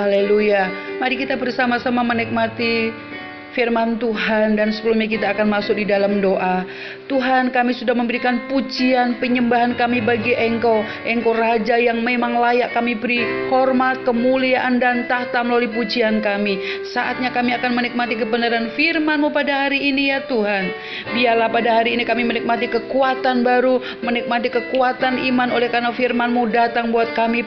Haleluya. Mari kita bersama-sama menikmati firman Tuhan, dan sebelumnya kita akan masuk di dalam doa. Tuhan, kami sudah memberikan pujian, penyembahan kami bagi Engkau. Engkau Raja yang memang layak kami beri hormat, kemuliaan, dan tahta melalui pujian kami. Saatnya kami akan menikmati kebenaran firman-Mu pada hari ini ya Tuhan. Biarlah pada hari ini kami menikmati kekuatan baru, menikmati kekuatan iman oleh karena firman-Mu datang buat kami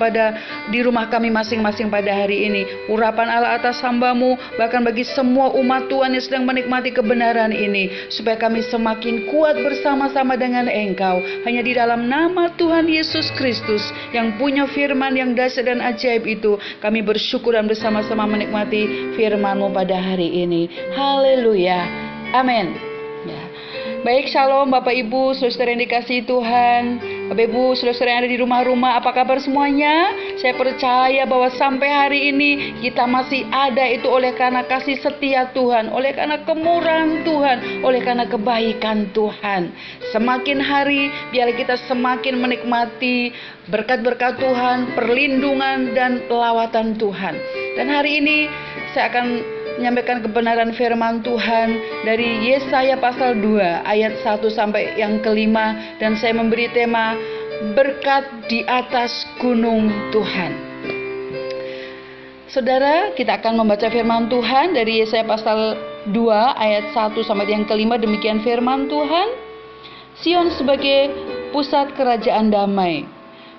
di rumah kami masing-masing pada hari ini. Urapan Allah atas hamba-Mu, bahkan bagi semua umat Tuhan yang sedang menikmati kebenaran ini, supaya kami semakin kuat bersama-sama dengan Engkau. Hanya di dalam nama Tuhan Yesus Kristus yang punya firman yang dahsyat dan ajaib itu, kami bersyukur dan bersama-sama menikmati firman-Mu pada hari ini. Haleluya. Amin. Ya. Baik, shalom Bapak Ibu, saudara yang dikasihi Tuhan. Bapak Ibu, saudara yang ada di rumah-rumah, apa kabar semuanya? Saya percaya bahwa sampai hari ini kita masih ada itu oleh karena kasih setia Tuhan, oleh karena kemurahan Tuhan, oleh karena kebaikan Tuhan. Semakin hari, biar kita semakin menikmati berkat-berkat Tuhan, perlindungan dan lawatan Tuhan. Dan hari ini saya akan menyampaikan kebenaran firman Tuhan dari Yesaya pasal 2 ayat 1 sampai yang kelima, dan saya memberi tema berkat di atas gunung Tuhan. Saudara, kita akan membaca firman Tuhan dari Yesaya pasal 2 ayat 1 sampai yang kelima. Demikian firman Tuhan. Sion sebagai pusat kerajaan damai.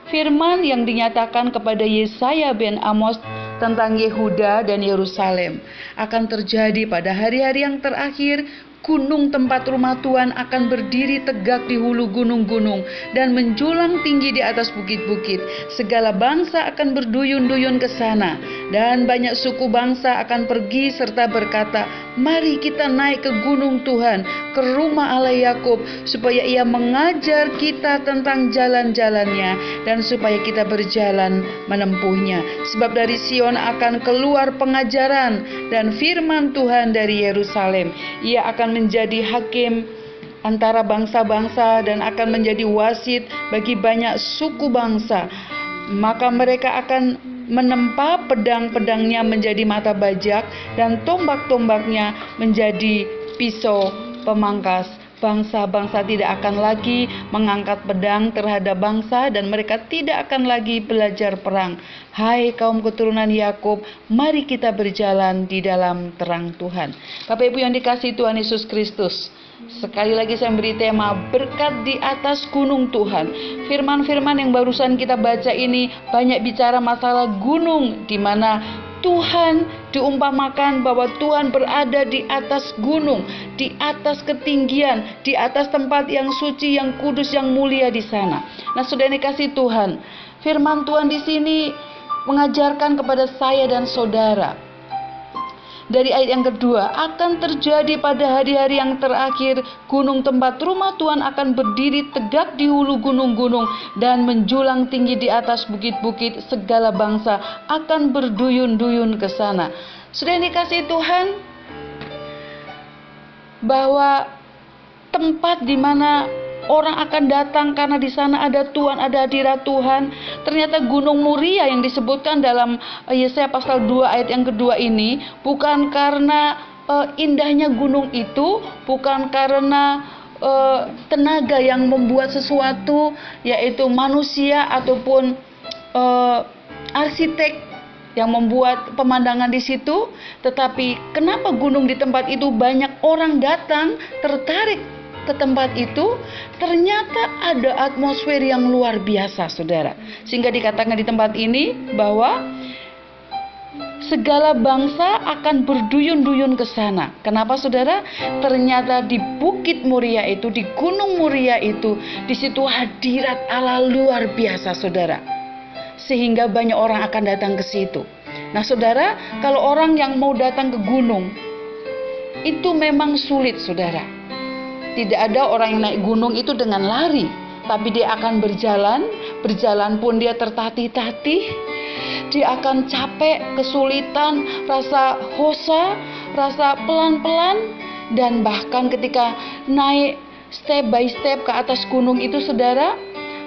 Firman yang dinyatakan kepada Yesaya bin Amos tentang Yehuda dan Yerusalem akan terjadi pada hari-hari yang terakhir. Gunung tempat rumah Tuhan akan berdiri tegak di hulu gunung-gunung dan menjulang tinggi di atas bukit-bukit. Segala bangsa akan berduyun-duyun ke sana, dan banyak suku bangsa akan pergi serta berkata, "Mari kita naik ke gunung Tuhan, ke rumah Allah Yakub, supaya Ia mengajar kita tentang jalan-jalannya, dan supaya kita berjalan menempuhnya. Sebab dari Sion akan keluar pengajaran dan firman Tuhan dari Yerusalem. Ia akan menjadi hakim antara bangsa-bangsa dan akan menjadi wasit bagi banyak suku bangsa. Maka mereka akan menempa pedang-pedangnya menjadi mata bajak, dan tombak-tombaknya menjadi pisau pemangkas. Bangsa-bangsa tidak akan lagi mengangkat pedang terhadap bangsa, dan mereka tidak akan lagi belajar perang. Hai kaum keturunan Yakub, mari kita berjalan di dalam terang Tuhan." Bapak Ibu yang dikasihi Tuhan Yesus Kristus, sekali lagi saya beri tema berkat di atas gunung Tuhan. Firman-firman yang barusan kita baca ini banyak bicara masalah gunung, di mana Tuhan diumpamakan bahwa Tuhan berada di atas gunung, di atas ketinggian, di atas tempat yang suci, yang kudus, yang mulia di sana. Nah, saudara dikasih Tuhan, firman Tuhan di sini mengajarkan kepada saya dan saudara dari ayat yang kedua, akan terjadi pada hari-hari yang terakhir, gunung tempat rumah Tuhan akan berdiri tegak di hulu gunung-gunung dan menjulang tinggi di atas bukit-bukit. Segala bangsa akan berduyun-duyun ke sana. Sudah dikasih Tuhan, bahwa tempat di mana orang akan datang karena di sana ada Tuhan, ada hadirat Tuhan. Ternyata Gunung Muria yang disebutkan dalam Yesaya pasal 2 ayat yang kedua ini bukan karena indahnya gunung itu, bukan karena tenaga yang membuat sesuatu, yaitu manusia ataupun arsitek yang membuat pemandangan di situ. Tetapi kenapa gunung di tempat itu banyak orang datang, tertarik ke tempat itu? Ternyata ada atmosfer yang luar biasa, saudara. Sehingga dikatakan di tempat ini bahwa segala bangsa akan berduyun-duyun ke sana. Kenapa, saudara? Ternyata di Bukit Muria itu, di Gunung Muria itu, di situ hadirat Allah luar biasa, saudara. Sehingga banyak orang akan datang ke situ. Nah, saudara, kalau orang yang mau datang ke gunung, itu memang sulit, saudara. Tidak ada orang yang naik gunung itu dengan lari, tapi dia akan berjalan pun dia tertatih-tatih, dia akan capek, kesulitan, rasa hosa, rasa pelan-pelan, dan bahkan ketika naik step by step ke atas gunung itu, saudara,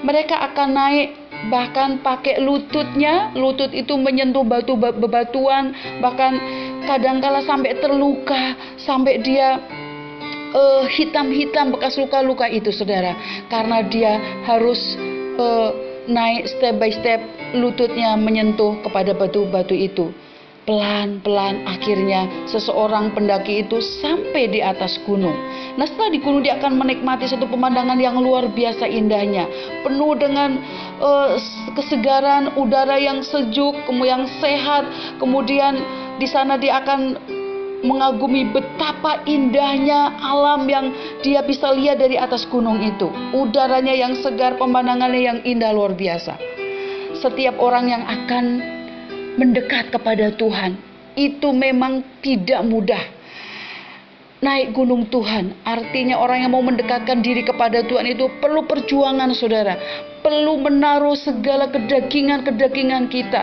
mereka akan naik bahkan pakai lututnya, lutut itu menyentuh bebatuan, bahkan kadangkala sampai terluka, sampai dia hitam-hitam bekas luka-luka itu, saudara, karena dia harus naik step by step, lututnya menyentuh kepada batu-batu itu. Pelan-pelan akhirnya seseorang pendaki itu sampai di atas gunung. Nah, setelah di gunung dia akan menikmati satu pemandangan yang luar biasa indahnya, penuh dengan kesegaran, udara yang sejuk, yang sehat. Kemudian di sana dia akan mengagumi betapa indahnya alam yang dia bisa lihat dari atas gunung itu. Udaranya yang segar, pemandangannya yang indah luar biasa. Setiap orang yang akan mendekat kepada Tuhan itu memang tidak mudah. Naik gunung Tuhan, artinya orang yang mau mendekatkan diri kepada Tuhan itu perlu perjuangan, saudara. Perlu menaruh segala kedagingan kita.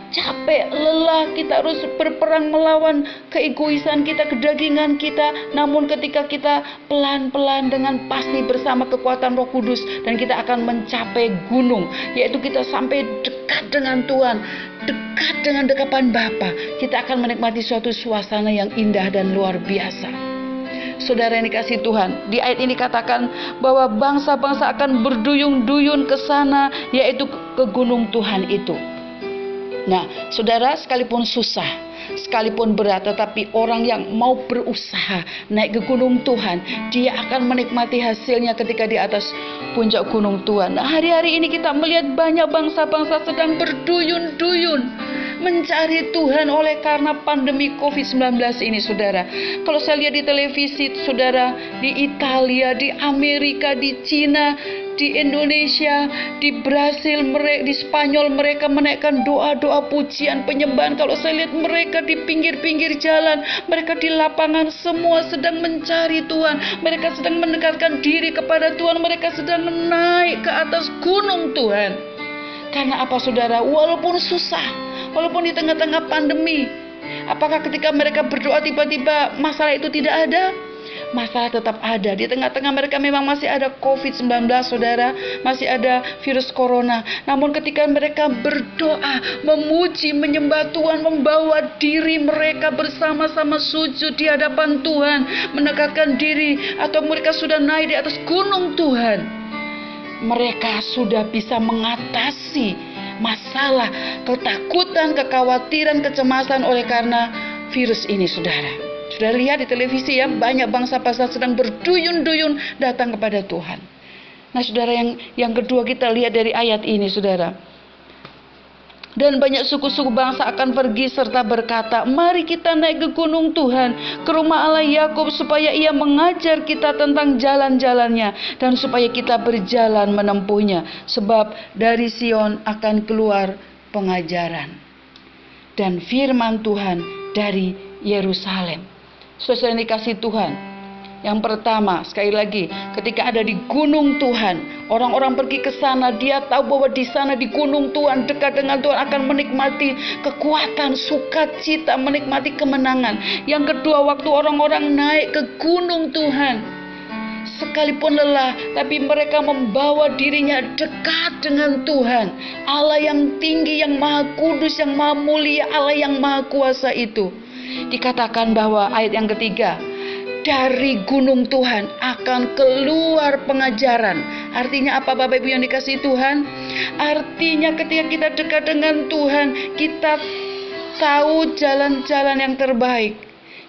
Capek, lelah, kita harus berperang melawan keegoisan kita, kedagingan kita. Namun ketika kita pelan-pelan dengan pasti bersama kekuatan Roh Kudus, dan kita akan mencapai gunung, yaitu kita sampai dekat dengan Tuhan, dekat dengan dekapan Bapa, kita akan menikmati suatu suasana yang indah dan luar biasa. Saudara yang dikasihi Tuhan, di ayat ini katakan bahwa bangsa-bangsa akan berduyun-duyun ke sana, yaitu ke gunung Tuhan itu. Nah, saudara, sekalipun susah, sekalipun berat, tetapi orang yang mau berusaha naik ke gunung Tuhan, dia akan menikmati hasilnya ketika di atas puncak gunung Tuhan. Nah, hari-hari ini kita melihat banyak bangsa-bangsa sedang berduyun-duyun mencari Tuhan oleh karena pandemi COVID-19 ini, saudara. Kalau saya lihat di televisi, saudara, di Italia, di Amerika, di Cina, di Indonesia, di Brasil, di Spanyol, mereka menaikkan doa-doa pujian penyembahan. Kalau saya lihat mereka di pinggir-pinggir jalan, mereka di lapangan, semua sedang mencari Tuhan. Mereka sedang mendekatkan diri kepada Tuhan. Mereka sedang naik ke atas gunung Tuhan. Karena apa, saudara? Walaupun susah, walaupun di tengah-tengah pandemi, apakah ketika mereka berdoa tiba-tiba masalah itu tidak ada? Masalah tetap ada. Di tengah-tengah mereka memang masih ada COVID-19, saudara, masih ada virus corona. Namun ketika mereka berdoa, memuji, menyembah Tuhan, membawa diri mereka bersama-sama sujud di hadapan Tuhan, mendekatkan diri, atau mereka sudah naik di atas gunung Tuhan, mereka sudah bisa mengatasi masalah, ketakutan, kekhawatiran, kecemasan oleh karena virus ini, saudara. Sudah lihat di televisi ya, banyak bangsa-bangsa sedang berduyun-duyun datang kepada Tuhan. Nah, saudara, yang kedua kita lihat dari ayat ini, saudara. Dan banyak suku-suku bangsa akan pergi serta berkata, mari kita naik ke gunung Tuhan, ke rumah Allah Yakub, supaya ia mengajar kita tentang jalan-jalannya, dan supaya kita berjalan menempuhnya. Sebab dari Sion akan keluar pengajaran dan firman Tuhan dari Yerusalem. Saudara yang dikasihi Tuhan, yang pertama, sekali lagi, ketika ada di gunung Tuhan, orang-orang pergi ke sana, dia tahu bahwa di sana di gunung Tuhan, dekat dengan Tuhan, akan menikmati kekuatan, sukacita, menikmati kemenangan. Yang kedua, waktu orang-orang naik ke gunung Tuhan, sekalipun lelah, tapi mereka membawa dirinya dekat dengan Tuhan, Allah yang tinggi, yang maha kudus, yang maha mulia, Allah yang maha kuasa itu. Dikatakan bahwa ayat yang ketiga, dari gunung Tuhan akan keluar pengajaran. Artinya apa, Bapak Ibu yang dikasihi Tuhan? Artinya ketika kita dekat dengan Tuhan, kita tahu jalan-jalan yang terbaik,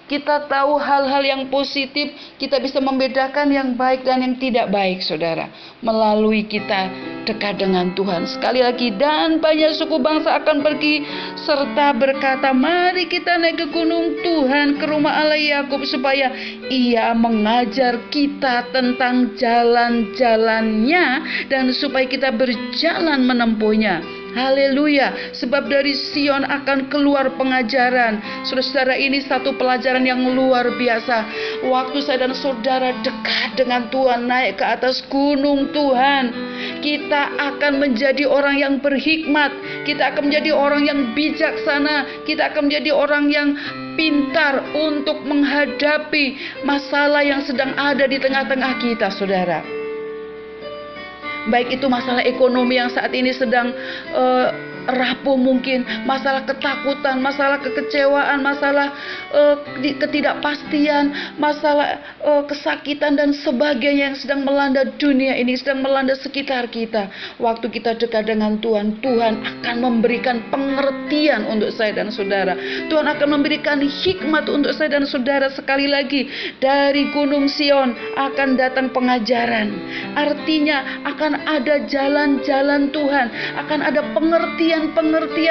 kita tahu hal-hal yang positif, kita bisa membedakan yang baik dan yang tidak baik, saudara, melalui kita dekat dengan Tuhan. Sekali lagi, dan banyak suku bangsa akan pergi serta berkata, mari kita naik ke gunung Tuhan, ke rumah Allah Yakub, supaya ia mengajar kita tentang jalan-jalannya, dan supaya kita berjalan menempuhnya. Haleluya, sebab dari Sion akan keluar pengajaran. Saudara-saudara, ini satu pelajaran yang luar biasa. Waktu saya dan saudara dekat dengan Tuhan, naik ke atas gunung Tuhan, kita akan menjadi orang yang berhikmat, kita akan menjadi orang yang bijaksana, kita akan menjadi orang yang pintar untuk menghadapi masalah yang sedang ada di tengah-tengah kita, saudara. Baik itu masalah ekonomi yang saat ini sedang rapuh mungkin, masalah ketakutan, masalah kekecewaan, masalah ketidakpastian, masalah kesakitan dan sebagainya yang sedang melanda dunia ini, sedang melanda sekitar kita. Waktu kita dekat dengan Tuhan, Tuhan akan memberikan pengertian untuk saya dan saudara. Tuhan akan memberikan hikmat untuk saya dan saudara. Sekali lagi, dari Gunung Sion akan datang pengajaran. Artinya akan ada jalan-jalan Tuhan, akan ada pengertian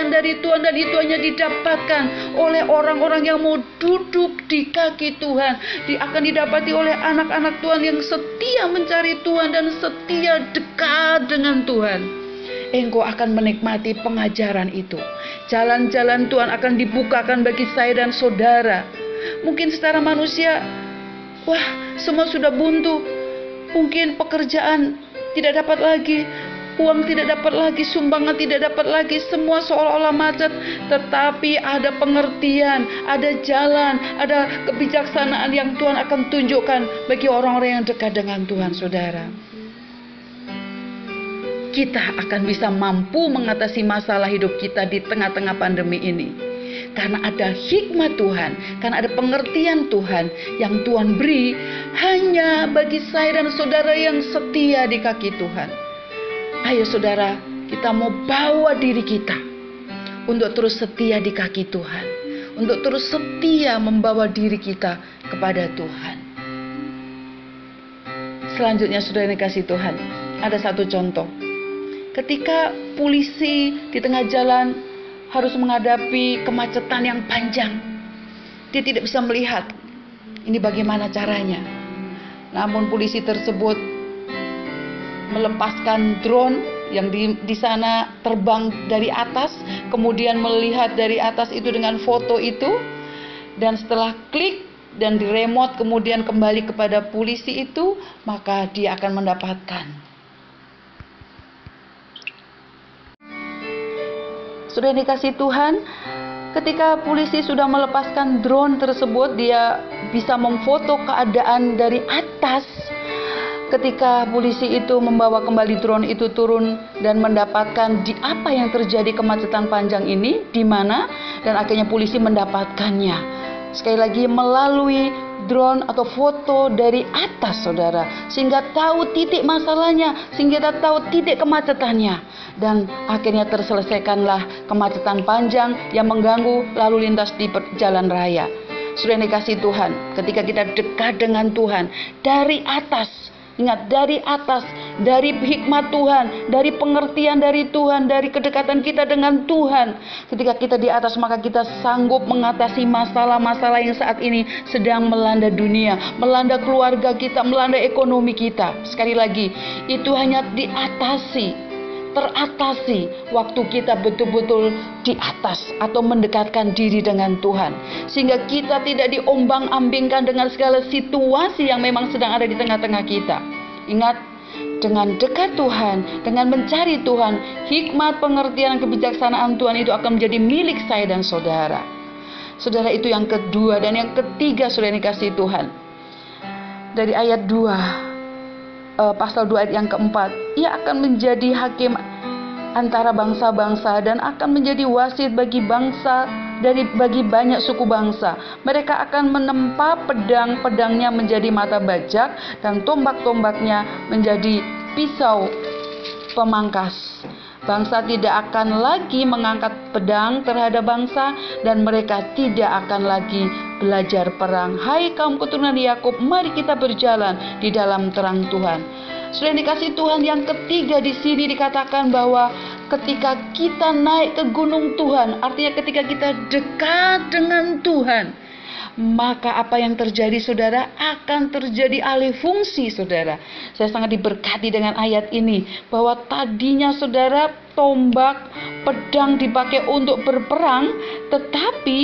dari Tuhan, dan itu hanya didapatkan oleh orang-orang yang mau duduk di kaki Tuhan. Akan didapati oleh anak-anak Tuhan yang setia mencari Tuhan dan setia dekat dengan Tuhan. Engkau akan menikmati pengajaran itu. Jalan-jalan Tuhan akan dibukakan bagi saya dan saudara. Mungkin secara manusia, wah, semua sudah buntu. Mungkin pekerjaan tidak dapat lagi, uang tidak dapat lagi, sumbangan tidak dapat lagi, semua seolah-olah macet. Tetapi ada pengertian, ada jalan, ada kebijaksanaan yang Tuhan akan tunjukkan bagi orang-orang yang dekat dengan Tuhan, saudara. Kita akan bisa mampu mengatasi masalah hidup kita di tengah-tengah pandemi ini. Karena ada hikmat Tuhan, karena ada pengertian Tuhan yang Tuhan beri hanya bagi saya dan saudara yang setia di kaki Tuhan. Ayo saudara, kita mau bawa diri kita untuk terus setia di kaki Tuhan, untuk terus setia membawa diri kita kepada Tuhan. Selanjutnya saudara yang dikasihi Tuhan, ada satu contoh. Ketika polisi di tengah jalan harus menghadapi kemacetan yang panjang, dia tidak bisa melihat ini bagaimana caranya. Namun polisi tersebut melepaskan drone yang di sana terbang dari atas, kemudian melihat dari atas itu dengan foto itu, dan setelah klik dan di remote kemudian kembali kepada polisi itu, maka dia akan mendapatkan. Sudah dikasih Tuhan, ketika polisi sudah melepaskan drone tersebut, dia bisa memfoto keadaan dari atas. Ketika polisi itu membawa kembali drone itu turun dan mendapatkan di apa yang terjadi kemacetan panjang ini, di mana, dan akhirnya polisi mendapatkannya. Sekali lagi melalui drone atau foto dari atas, saudara, sehingga tahu titik masalahnya, sehingga kita tahu titik kemacetannya, dan akhirnya terselesaikanlah kemacetan panjang yang mengganggu lalu lintas di jalan raya. Sudah dikasih Tuhan, ketika kita dekat dengan Tuhan dari atas, ingat, dari atas, dari hikmat Tuhan, dari pengertian dari Tuhan, dari kedekatan kita dengan Tuhan. Ketika kita di atas, maka kita sanggup mengatasi masalah-masalah yang saat ini sedang melanda dunia, melanda keluarga kita, melanda ekonomi kita. Sekali lagi, itu hanya teratasi waktu kita betul-betul di atas atau mendekatkan diri dengan Tuhan, sehingga kita tidak diombang-ambingkan dengan segala situasi yang memang sedang ada di tengah-tengah kita. Ingat, dengan dekat Tuhan, dengan mencari Tuhan, hikmat, pengertian, dan kebijaksanaan Tuhan itu akan menjadi milik saya dan saudara. Saudara, itu yang kedua. Dan yang ketiga, saudara dikasih Tuhan, dari ayat 2, pasal 2 ayat yang keempat, ia akan menjadi hakim antara bangsa-bangsa dan akan menjadi wasit bagi banyak suku bangsa. Mereka akan menempa pedang-pedangnya menjadi mata bajak dan tombak-tombaknya menjadi pisau pemangkas. Bangsa tidak akan lagi mengangkat pedang terhadap bangsa, dan mereka tidak akan lagi belajar perang. Hai kaum keturunan Yakub, mari kita berjalan di dalam terang Tuhan. Sudah dikasih Tuhan, yang ketiga di sini dikatakan bahwa ketika kita naik ke gunung Tuhan, artinya ketika kita dekat dengan Tuhan, maka apa yang terjadi, saudara? Akan terjadi alih fungsi, saudara. Saya sangat diberkati dengan ayat ini, bahwa tadinya, saudara, tombak, pedang dipakai untuk berperang, tetapi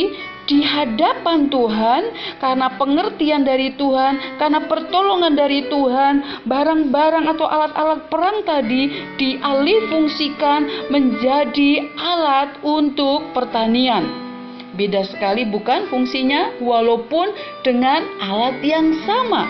di hadapan Tuhan, karena pengertian dari Tuhan, karena pertolongan dari Tuhan, barang-barang atau alat-alat perang tadi dialih fungsikan menjadi alat untuk pertanian. Beda sekali bukan fungsinya, walaupun dengan alat yang sama.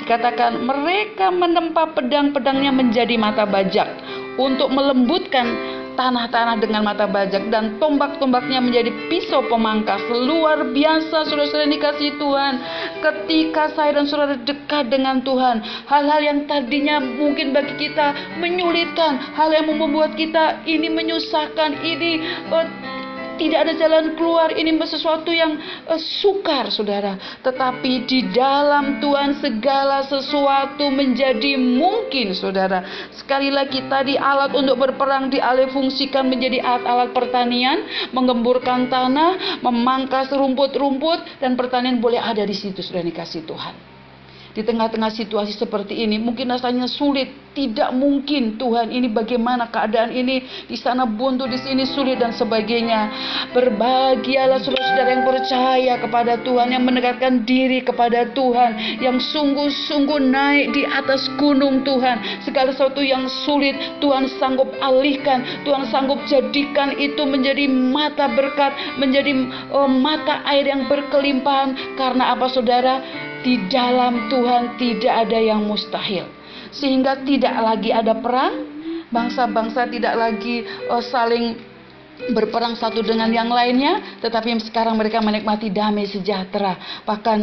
Dikatakan mereka menempa pedang-pedangnya menjadi mata bajak, untuk melembutkan tanah-tanah dengan mata bajak, dan tombak-tombaknya menjadi pisau pemangkas. Luar biasa saudara-saudara yang dikasihi Tuhan. Ketika saya dan saudara dekat dengan Tuhan, hal-hal yang tadinya mungkin bagi kita menyulitkan, hal yang membuat kita ini menyusahkan, ini tidak ada jalan keluar, ini sesuatu yang sukar saudara. Tetapi di dalam Tuhan segala sesuatu menjadi mungkin saudara. Sekali lagi tadi alat untuk berperang dialih fungsikan menjadi alat-alat pertanian, menggemburkan tanah, memangkas rumput-rumput, dan pertanian boleh ada di situ saudara dikasih Tuhan. Di tengah-tengah situasi seperti ini mungkin rasanya sulit, tidak mungkin Tuhan, ini bagaimana keadaan ini, di sana buntu, di sini sulit dan sebagainya. Berbahagialah saudara-saudara yang percaya kepada Tuhan, yang mendekatkan diri kepada Tuhan, yang sungguh-sungguh naik di atas gunung Tuhan. Segala sesuatu yang sulit Tuhan sanggup alihkan, Tuhan sanggup jadikan itu menjadi mata berkat, menjadi mata air yang berkelimpahan. Karena apa saudara? Di dalam Tuhan tidak ada yang mustahil. Sehingga tidak lagi ada perang, bangsa-bangsa tidak lagi saling berperang satu dengan yang lainnya, tetapi sekarang mereka menikmati damai sejahtera. Bahkan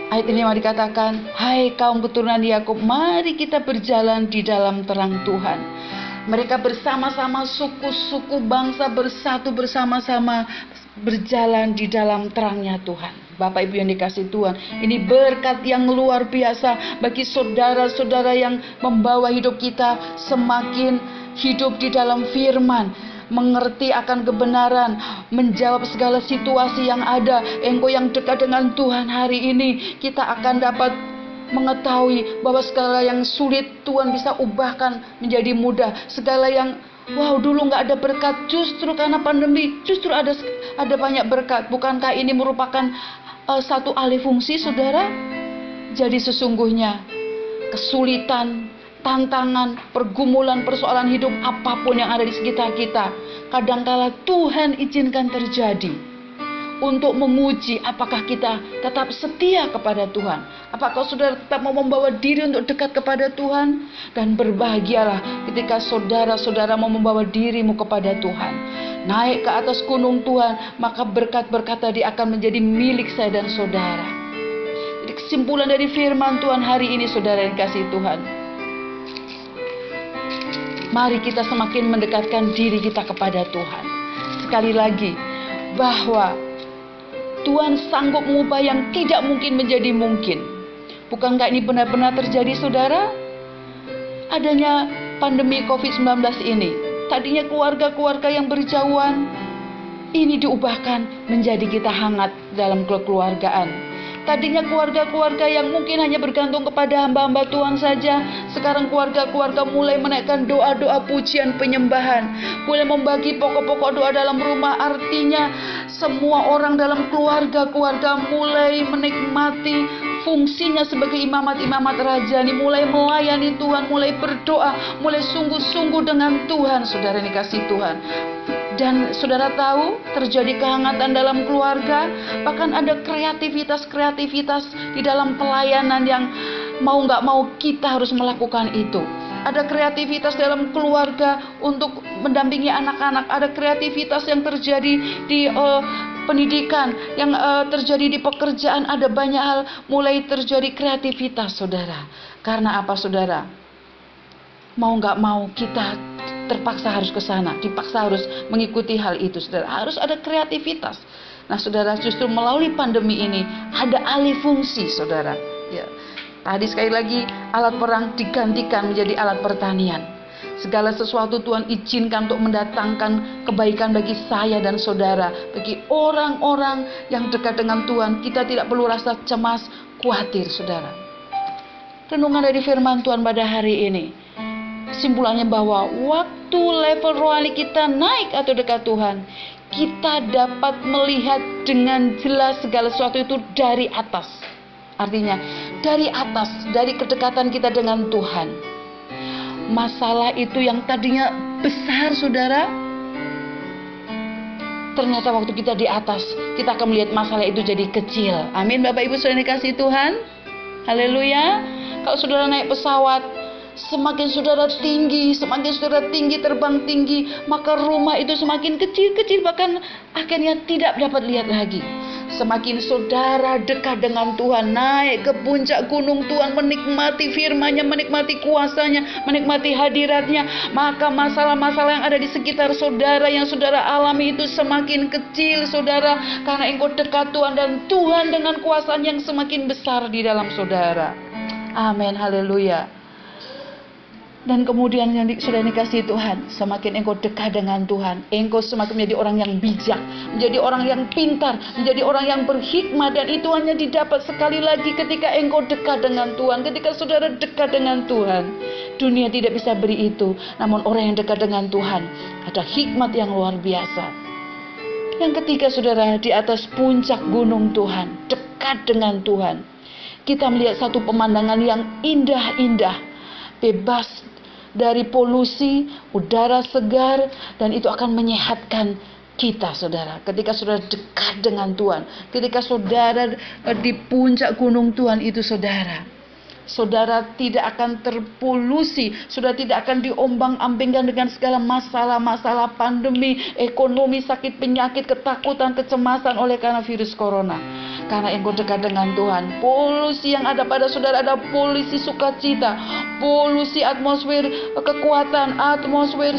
ayat ini dikatakan, hai kaum keturunan Yakub, mari kita berjalan di dalam terang Tuhan. Mereka bersama-sama, suku-suku bangsa bersatu bersama-sama, berjalan di dalam terangnya Tuhan. Bapak Ibu yang dikasih Tuhan, ini berkat yang luar biasa bagi saudara-saudara yang membawa hidup kita semakin hidup di dalam firman, mengerti akan kebenaran, menjawab segala situasi yang ada. Engkau yang dekat dengan Tuhan hari ini, kita akan dapat mengetahui bahwa segala yang sulit Tuhan bisa ubahkan menjadi mudah. Segala yang dulu nggak ada berkat, justru karena pandemi justru ada banyak berkat. Bukankah ini merupakan satu alih fungsi saudara? Jadi sesungguhnya kesulitan, tantangan, pergumulan, persoalan hidup apapun yang ada di sekitar kita, kadangkala Tuhan izinkan terjadi untuk menguji apakah kita tetap setia kepada Tuhan, apakah saudara tetap mau membawa diri untuk dekat kepada Tuhan. Dan berbahagialah ketika saudara-saudara mau membawa dirimu kepada Tuhan, naik ke atas gunung Tuhan, maka berkat-berkat tadi akan menjadi milik saya dan saudara. Jadi kesimpulan dari firman Tuhan hari ini saudara yang kasih Tuhan, mari kita semakin mendekatkan diri kita kepada Tuhan. Sekali lagi, bahwa Tuhan sanggup mengubah yang tidak mungkin menjadi mungkin. Bukankah ini benar-benar terjadi saudara? Adanya pandemi COVID-19 ini, tadinya keluarga-keluarga yang berjauhan, ini diubahkan menjadi kita hangat dalam kekeluargaan. Tadinya keluarga-keluarga yang mungkin hanya bergantung kepada hamba-hamba Tuhan saja, sekarang keluarga-keluarga mulai menaikkan doa-doa pujian penyembahan, mulai membagi pokok-pokok doa dalam rumah. Artinya semua orang dalam keluarga-keluarga mulai menikmati fungsinya sebagai imamat-imamat rajani, mulai melayani Tuhan, mulai berdoa, mulai sungguh-sungguh dengan Tuhan, saudara yang dikasih Tuhan. Dan saudara tahu terjadi kehangatan dalam keluarga, bahkan ada kreativitas di dalam pelayanan yang mau nggak mau kita harus melakukan itu. Ada kreativitas dalam keluarga untuk mendampingi anak-anak, ada kreativitas yang terjadi di pendidikan, yang terjadi di pekerjaan, ada banyak hal mulai terjadi kreativitas saudara. Karena apa saudara? Mau nggak mau kita terpaksa harus ke sana, dipaksa harus mengikuti hal itu saudara. Harus ada kreativitas. Nah saudara, justru melalui pandemi ini ada alih fungsi saudara. Ya. Tadi sekali lagi alat perang digantikan menjadi alat pertanian. Segala sesuatu Tuhan izinkan untuk mendatangkan kebaikan bagi saya dan saudara, bagi orang-orang yang dekat dengan Tuhan. Kita tidak perlu rasa cemas, khawatir saudara. Renungan dari firman Tuhan pada hari ini, kesimpulannya bahwa waktu level rohani kita naik atau dekat Tuhan, kita dapat melihat dengan jelas segala sesuatu itu dari atas. Artinya dari atas, dari kedekatan kita dengan Tuhan. Masalah itu yang tadinya besar saudara, ternyata waktu kita di atas, kita akan melihat masalah itu jadi kecil. Amin Bapak Ibu saudara dikasih Tuhan. Haleluya. Kalau saudara naik pesawat, semakin saudara tinggi terbang tinggi, maka rumah itu semakin kecil-kecil, bahkan akhirnya tidak dapat lihat lagi. Semakin saudara dekat dengan Tuhan, naik ke puncak gunung Tuhan, menikmati firman-Nya, menikmati kuasa-Nya, menikmati hadirat-Nya, maka masalah-masalah yang ada di sekitar saudara yang saudara alami itu semakin kecil, saudara, karena engkau dekat Tuhan, dan Tuhan dengan kuasa-Nya yang semakin besar di dalam saudara. Amin, haleluya. Dan kemudian yang sudah dikasih Tuhan, semakin engkau dekat dengan Tuhan, engkau semakin menjadi orang yang bijak, menjadi orang yang pintar, menjadi orang yang berhikmat. Dan itu hanya didapat sekali lagi ketika engkau dekat dengan Tuhan. Ketika saudara dekat dengan Tuhan, dunia tidak bisa beri itu. Namun orang yang dekat dengan Tuhan ada hikmat yang luar biasa. Yang ketiga, saudara, di atas puncak gunung Tuhan, dekat dengan Tuhan, kita melihat satu pemandangan yang indah-indah, bebas dari polusi, udara segar, dan itu akan menyehatkan kita, saudara. Ketika saudara dekat dengan Tuhan, ketika saudara di puncak gunung Tuhan itu, saudara tidak akan terpolusi, saudara tidak akan diombang-ambingkan dengan segala masalah-masalah pandemi, ekonomi, sakit, penyakit, ketakutan, kecemasan oleh karena virus corona. Karena engkau dekat dengan Tuhan, polusi yang ada pada saudara ada polusi sukacita, polusi atmosfer kekuatan, atmosfer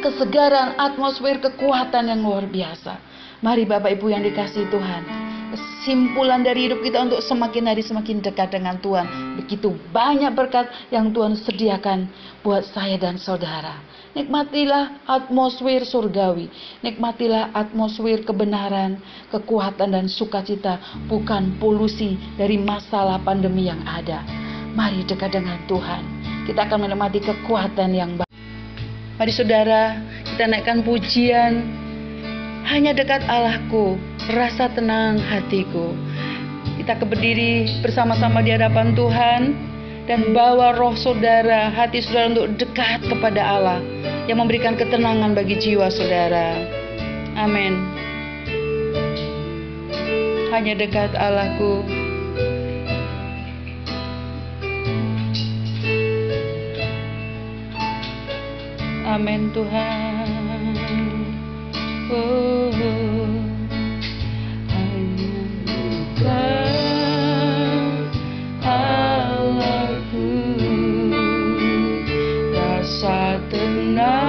kesegaran, atmosfer kekuatan yang luar biasa. Mari Bapak Ibu yang dikasihi Tuhan, kesimpulan dari hidup kita untuk semakin hari semakin dekat dengan Tuhan. Begitu banyak berkat yang Tuhan sediakan buat saya dan saudara. Nikmatilah atmosfer surgawi, nikmatilah atmosfer kebenaran, kekuatan dan sukacita, bukan polusi dari masalah pandemi yang ada. Mari dekat dengan Tuhan, kita akan menikmati kekuatan yang baik. Mari saudara, kita naikkan pujian. Hanya dekat Allahku, rasa tenang hatiku. Kita berdiri bersama-sama di hadapan Tuhan, dan bawa roh saudara, hati saudara untuk dekat kepada Allah yang memberikan ketenangan bagi jiwa saudara. Amin. Hanya dekat Allahku. Amin Tuhan. Oh, hanya dekat Allahku, rasa tenang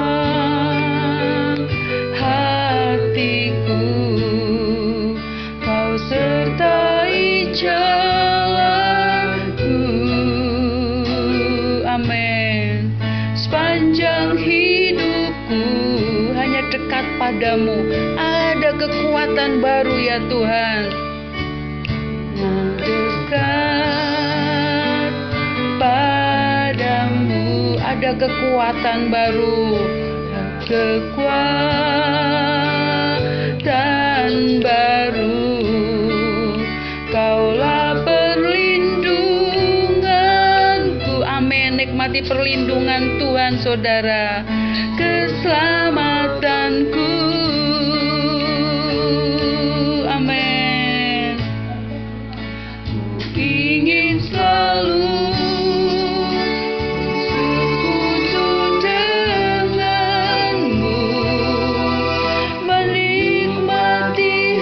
hatiku, kau sertai jalanku. Amin. Sepanjang hidupku hanya dekat padamu, ada kekuatan baru ya Tuhan. Dekat padamu ada kekuatan baru, kekuatan baru. Kaulah perlindunganku. Amin. Nikmati perlindungan Tuhan saudara, keselamatanku. Amin. Ku ingin selalu bersekutu denganmu, menikmati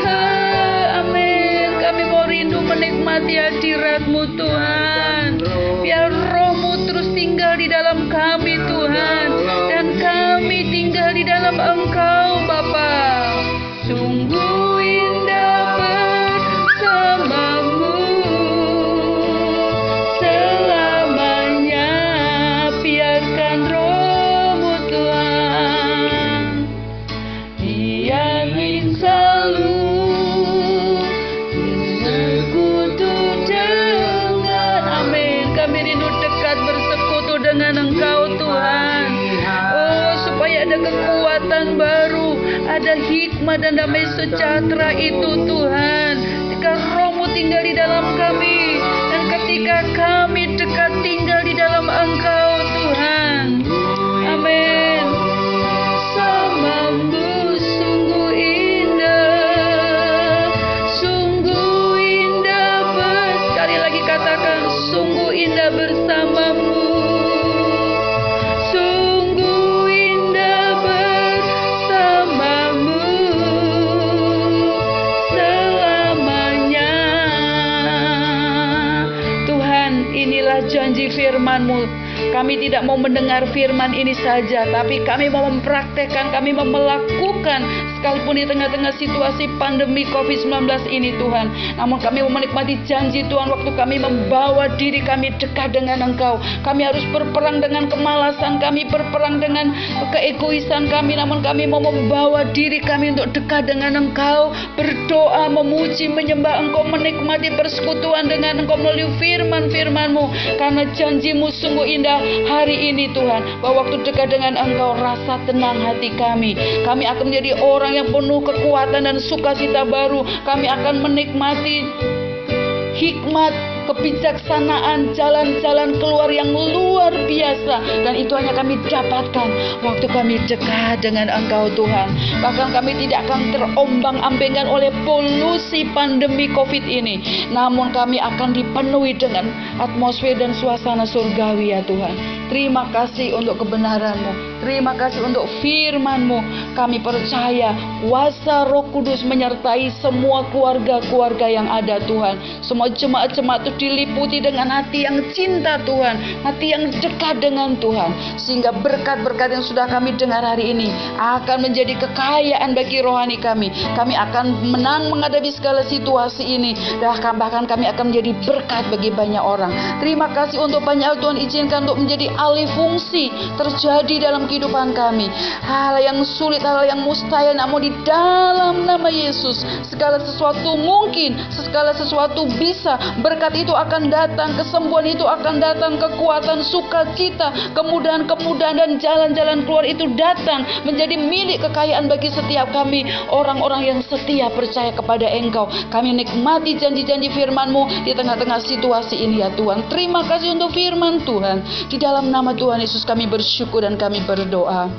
amin. Kami mau rindu menikmati hadirat-Mu Tuhan. Biar roh-Mu terus tinggal di dalam kami Tuhan, dan kami tinggal di dalam Engkau Bapa. Sungguh indah bersamamu selamanya. Biarkan roh-Mu Tuhan, Dia ingin selalu bersekutu dengan. Amin. Kami rindu dekat bersekutu dengan Engkau Tuhan. Oh, supaya ada kekuatan baru, ada hikmat dan damai sejahtera itu Tuhan. Ketika roh-Mu tinggal di dalam kami, dan ketika kami dekat tinggal di dalam Engkau Tuhan. Amin. Samamu sungguh indah, sekali lagi katakan sungguh firman-Mu. Kami tidak mau mendengar firman ini saja, tapi kami mau mempraktekkan, kami mau melakukan, sekalipun di tengah-tengah situasi pandemi COVID-19 ini Tuhan. Namun kami mau menikmati janji Tuhan, waktu kami membawa diri kami dekat dengan Engkau. Kami harus berperang dengan kemalasan kami, berperang dengan keegoisan kami, namun kami mau membawa diri kami untuk dekat dengan Engkau, berdoa, memuji, menyembah Engkau, menikmati persekutuan dengan Engkau melalui firman-firman-Mu. Karena janji-Mu sungguh indah hari ini Tuhan, bahwa waktu dekat dengan Engkau rasa tenang hati kami. Kami akan menjadi orang yang penuh kekuatan dan sukacita baru. Kami akan menikmati hikmat, kebijaksanaan, jalan-jalan keluar yang luar biasa. Dan itu hanya kami dapatkan waktu kami dekat dengan Engkau Tuhan. Bahkan kami tidak akan terombang-ambingkan oleh polusi pandemi COVID ini, namun kami akan dipenuhi dengan atmosfer dan suasana surgawi ya Tuhan. Terima kasih untuk kebenaran-Mu, terima kasih untuk firman-Mu. Kami percaya kuasa Roh Kudus menyertai semua keluarga-keluarga yang ada Tuhan. Semua jemaat-jemaat itu diliputi dengan hati yang cinta Tuhan, hati yang dekat dengan Tuhan, sehingga berkat-berkat yang sudah kami dengar hari ini akan menjadi kekayaan bagi rohani kami. Kami akan menang menghadapi segala situasi ini, bahkan kami akan menjadi berkat bagi banyak orang. Terima kasih untuk banyak hal Tuhan izinkan untuk menjadi alih fungsi terjadi dalam kehidupan kami. Hal yang sulit, hal yang mustahil, namun di dalam nama Yesus segala sesuatu mungkin, segala sesuatu bisa. Berkat itu akan datang, kesembuhan itu akan datang, kekuatan, sukacita, kemudahan-kemudahan dan jalan-jalan keluar itu datang, menjadi milik kekayaan bagi setiap kami, orang-orang yang setia percaya kepada Engkau. Kami nikmati janji-janji firman-Mu di tengah-tengah situasi ini ya Tuhan. Terima kasih untuk firman Tuhan. Di dalam nama Tuhan Yesus kami bersyukur dan kami berdoa.